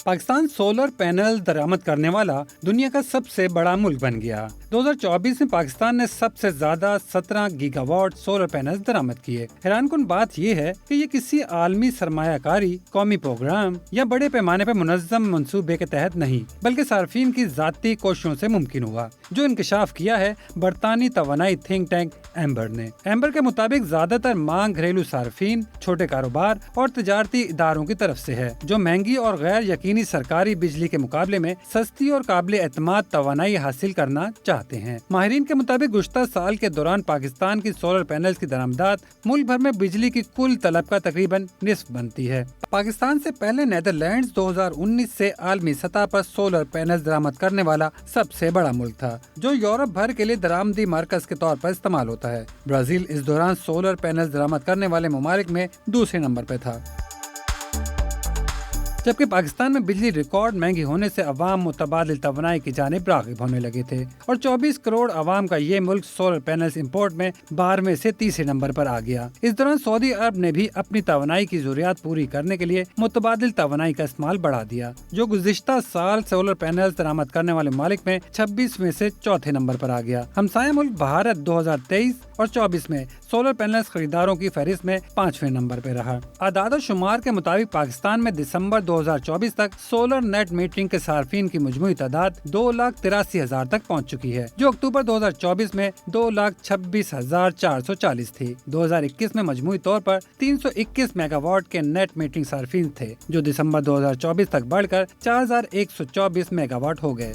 Pakistan solar panel दरामद करने वाला दुनिया का सबसे बड़ा मुल्क बन गया। 2024 में पाकिस्तान ने सबसे ज्यादा 17 गीगावाट सोलर पैनल दरामद किए। हैरानकुन बात यह है कि ये किसी आलमी सरमायाकारी, कौमी प्रोग्राम या बड़े पैमाने पर मुनज़्ज़म मंसूबे के तहत नहीं, बल्कि सार्फिन की जाती कोशिशों से मुमकिन हुआ, जो इंकशाफ किया है बरतानी तवानाई थिंक टैंक एम्बर ने। एम्बर के मुताबिक ज्यादातर मांग घरेलू सार्फिन, छोटे कारोबार और तजारती इदारों की तरफ से है, जो महंगी और गैर यकीनी सरकारी बिजली के मुकाबले में सस्ती और काबिल एतमाद तवानाई हासिल करना चाहते हैं। माहिरीन के मुताबिक गुज़श्ता साल के दौरान पाकिस्तान की सोलर पैनल्स की दरामदात मुल्क भर में बिजली की कुल तलब का तकरीबन निस्फ बनती है। पाकिस्तान से पहले नीदरलैंड्स 2019 से आलमी सतह पर सोलर पैनल्स दरामद करने वाला सबसे बड़ा मुल्क था, जो यूरोप भर के लिए दरामदी मरकज के तौर पर इस्तेमाल होता है। ब्राजील इस दौरान सोलर पैनल्स दरामद करने वाले ममालिक में दूसरे नंबर पर था। जबकि पाकिस्तान में बिजली रिकॉर्ड महंगी होने से अवाम मुतबादिल तवानाई की जानिब राग़िब होने लगे थे और 24 करोड़ अवाम का ये मुल्क सोलर पैनल्स इंपोर्ट में 12वें से तीसरे नंबर पर आ गया। इस दौरान सऊदी अरब ने भी अपनी तवानाई की ज़रूरियात पूरी करने के लिए मुतबादिल तवानाई का इस्तेमाल बढ़ा दिया, जो गुज़िश्ता साल सोलर पैनल्स दरामद करने वाले मालिक में 26वें से चौथे नंबर पर आ गया। हमसाया मुल्क भारत 2023 और 24 में सोलर पैनल्स खरीदारों की फहरिस्त में 5वें नंबर पर रहा। आदाद शुमार के मुताबिक पाकिस्तान में दिसंबर 2024 तक सोलर नेट मीटरिंग के सार्फिन की मजमूई तादाद 2,83,000 तक पहुंच चुकी है, जो अक्टूबर 2024 में 2,26,440 थी। 2021 में मजमूई तौर पर 321 मेगावाट के नेट मीटरिंग सार्फिन थे, जो दिसंबर 2024 तक बढ़कर 4,124 मेगावाट हो गए।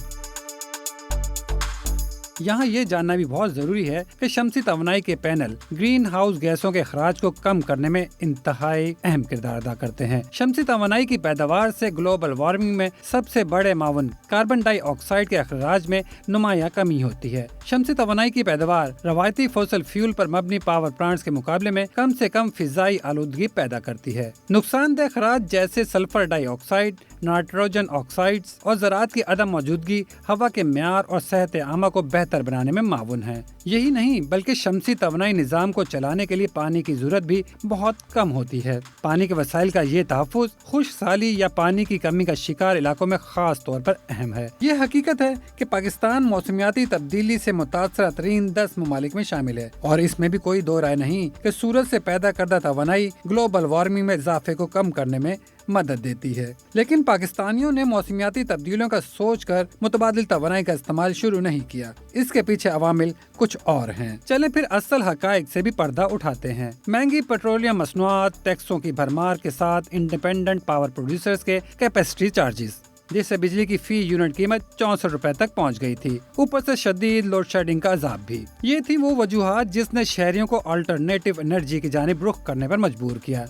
यहाँ ये जानना भी बहुत जरूरी है कि शमसी तवानाई के पैनल ग्रीन हाउस गैसों के अखराज को कम करने में इंतहाई अहम किरदार अदा करते हैं। शमसी तवानाई की पैदावार से ग्लोबल वार्मिंग में सबसे बड़े मावन कार्बन डाइऑक्साइड के अखराज में नुमाया कमी होती है। शमसी तवानाई की पैदावार रवायती फॉसिल फ्यूल पर मबनी पावर प्लांट्स के मुकाबले में कम से कम फिजाई आलूदगी पैदा करती है। नुकसानदेह अखराज जैसे सल्फर डाइऑक्साइड, नाइट्रोजन ऑक्साइड्स और ज़राअत की अदम मौजूदगी हवा के म्यार और सेहत आमा को बेहतर बनाने में मावन है। यही नहीं बल्कि शमसी तवानाई निज़ाम को चलाने के लिए पानी की जरूरत भी बहुत कम होती है। पानी के वसाइल का ये तहफ़्फ़ुज़ खुश्क साली या पानी की कमी का शिकार इलाकों में खास तौर पर अहम है। ये हकीकत है कि पाकिस्तान मौसमियाती तब्दीली से मुतासरा तरीन 10 ममालिक में शामिल है और इसमें भी कोई दो राय नहीं कि सूरज से पैदा करदा तवानाई ग्लोबल वार्मिंग में इजाफे को कम करने में मदद देती है। लेकिन पाकिस्तानियों ने मौसमियाती तब्दीलियों का सोचकर मुतबादिल तवानाई का इस्तेमाल शुरू नहीं किया। इसके पीछे अवामिल कुछ और हैं। चलें फिर असल हकाइक से भी पर्दा उठाते हैं। महंगी पेट्रोलियम मसनूआत, टैक्सों की भरमार के साथ इंडिपेंडेंट पावर प्रोड्यूसर्स के कैपेसिटी चार्जेस, जिससे बिजली की फी यूनिट कीमत 64 रुपए तक पहुंच गई थी। ऊपर से शदीद लोड शेडिंग का अजाब भी। ये थी वो वजूहात जिसने शहरियों को अल्टरनेटिव एनर्जी की जानिब रुख करने पर मजबूर किया।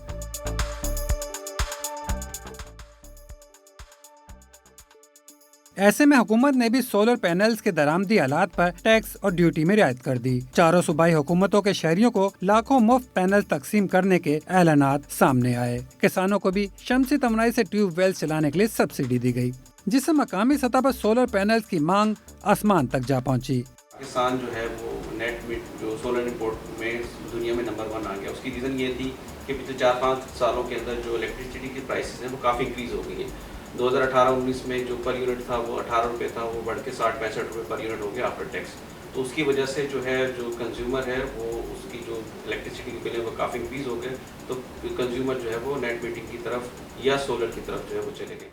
ऐसे में हुकूमत ने भी सोलर पैनल्स के दरामदी आलात पर टैक्स और ड्यूटी में रियायत कर दी। चारों सूबाई हुकूमतों के शहरियों को लाखों मुफ्त पैनल तकसीम करने के ऐलानात सामने आए। किसानों को भी शमसी तवानाई से ट्यूबवेल चलाने के लिए सब्सिडी दी गई, जिससे मकामी सतह पर सोलर पैनल्स की मांग आसमान तक जा पहुंची। पाकिस्तान जो है वो नेट में जो सोलर इंपोर्ट में दुनिया में नंबर 1 आ गया। उसकी रीज़न ये थी कि पिछले 4-5 सालों के अंदर जो इलेक्ट्रिसिटी की प्राइसेस हैं वो काफ़ी इंक्रीज़ हो गई हैं। 2018-19 में जो पर यूनिट था वो 18 रुपये था, वो बढ़ के 60-65 रुपये पर यूनिट हो गया आफ्टर टैक्स। तो उसकी वजह से जो है जो कंज्यूमर है वो उसकी जो इलेक्ट्रिसिटी के बिल है वो काफ़ी इंक्रीज़ हो गए। तो कंज्यूमर जो है वो नेट मीटिंग की तरफ या सोलर की तरफ जो है वो चले गए।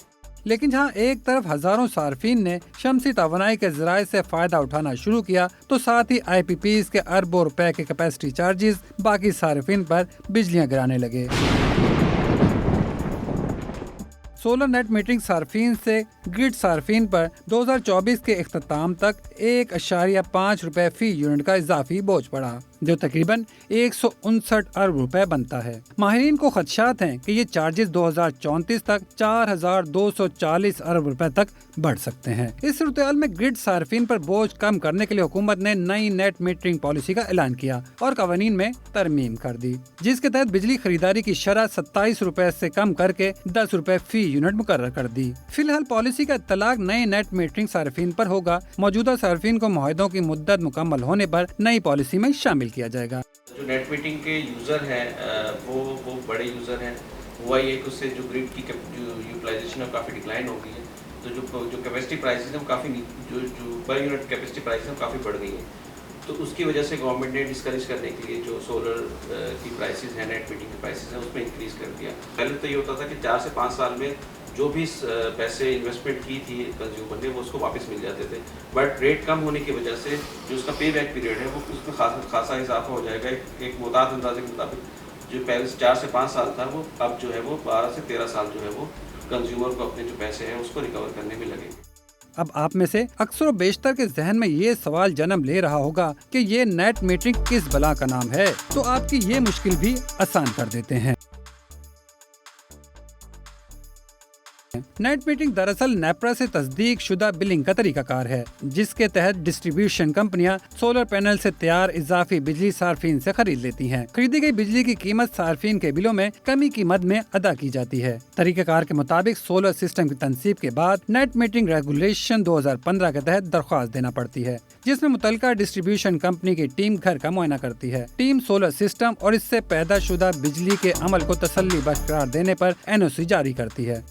लेकिन जहां एक तरफ हजारों सार्फिन ने शमसी तवानाई के ज़राए से फायदा उठाना शुरू किया, तो साथ ही IPPs के अरबों रुपए के कैपेसिटी चार्जेस बाकी सार्फिन पर बिजलियां गिराने लगे। सोलर नेट मीटरिंग सार्फिन से ग्रिड सार्फिन पर 2024 के इख्तिताम तक 1.5 रुपए फी यूनिट का इजाफी बोझ पड़ा, जो तकरीबन 159 अरब रुपए बनता है। माहिरीन को खदशात हैं कि ये चार्जेस 2034 तक 4,240 अरब रुपए तक बढ़ सकते हैं। इस सूरत-ए-हाल में ग्रिड सार्फिन पर बोझ कम करने के लिए हुकूमत ने नई नेट मीटरिंग पॉलिसी का ऐलान किया और कवानीन में तरमीम कर दी, जिसके तहत बिजली खरीदारी की शरह 27 रुपए से कम करके 10 रुपए फी यूनिट मुकर्रर कर दी। फिलहाल पॉलिसी का इत्तलाक नए नेट मीटरिंग सार्फिन पर होगा। मौजूदा सार्फिन को मुआहदों की मुद्दत मुकम्मल होने पर नई पॉलिसी में शामिल शामिल किया जाएगा। जो नेट मीटिंग के यूज़र हैं वो बड़े यूज़र हैं, हुआ ये कि उससे जो ग्रिड की यूटिलाइजेशन है काफ़ी डिक्लाइन हो गई है, तो जो कैपेसिटी प्राइसेस हैं वो काफ़ी जो पर यूनिट कैपेसिटी प्राइस हैं काफ़ी बढ़ गई हैं। तो उसकी वजह से गवर्नमेंट ने डिस्करेज करने के लिए जो सोलर की प्राइसेस हैं, नेट मीटिंग की प्राइसेस हैं, उसमें इंक्रीज़ कर दिया। पहले तो ये होता था कि 4 से 5 साल में जो भी पैसे इन्वेस्टमेंट की थी कंज्यूमर ने वो उसको वापस मिल जाते थे, बट रेट कम होने की वजह से जो उसका पे बैक पीरियड है वो उसमें खासा इजाफा हो जाएगा। एक मुताद अंदाजे के मुताबिक जो पहले 4 से 5 साल था वो अब जो है वो 12 से 13 साल जो है वो कंज्यूमर को अपने जो पैसे हैं उसको रिकवर करने में लगेंगे। अब आप में से अक्सर व बेशतर के जहन में ये सवाल जन्म ले रहा होगा कि ये नेट मीटरिंग किस बला का नाम है, तो आपकी ये मुश्किल भी आसान कर देते हैं। नेट मीटरिंग दरअसल नेपरा से तस्दीक शुदा बिलिंग का तरीकाकार है, जिसके तहत डिस्ट्रीब्यूशन कंपनियां सोलर पैनल से तैयार इजाफी बिजली सार्फिन से खरीद लेती हैं। खरीदी गई बिजली की कीमत सार्फिन के बिलों में कमी की मद में अदा की जाती है। तरीकाकार के मुताबिक सोलर सिस्टम की तनसीब के बाद नेट मीटरिंग रेगुलेशन 2015 के तहत दरख्वास्त देना पड़ती है, जिसमें मुतलका डिस्ट्रीब्यूशन कंपनी की टीम घर का मुआयना करती है। टीम सोलर सिस्टम और इससे पैदा शुदा बिजली के अमल को तसल्ली बख्श करार देने पर NOC जारी करती है।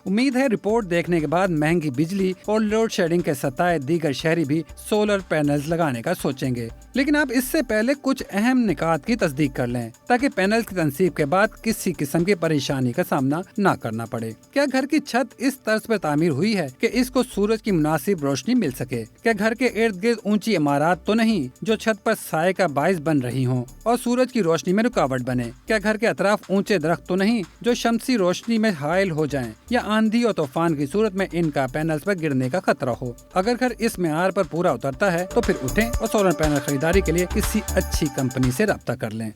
उम्मीद है रिपोर्ट देखने के बाद महंगी बिजली और लोड शेडिंग के सताए दीगर शहरी भी सोलर पैनल्स लगाने का सोचेंगे, लेकिन आप इससे पहले कुछ अहम निकात की तस्दीक कर लें ताकि पैनल्स की तनसीब के बाद किसी किस्म की परेशानी का सामना ना करना पड़े। क्या घर की छत इस तर्ज पर तामीर हुई है कि इसको सूरज की मुनासिब रोशनी मिल सके? क्या घर के इर्द गिर्द ऊंची इमारत तो नहीं जो छत पर साए का बाइस बन रही हों और सूरज की रोशनी में रुकावट बने? क्या घर के अतराफ ऊंचे दरख्त तो नहीं जो शमसी रोशनी में हायल हो जाएं या आंधी और तूफान की सूरत में इनका पैनल्स पर गिरने का खतरा हो? अगर घर इस मेयार पर पूरा उतरता है तो फिर उठें और सोलर पैनल खरीदारी के लिए किसी अच्छी कंपनी से राब्ता कर लें।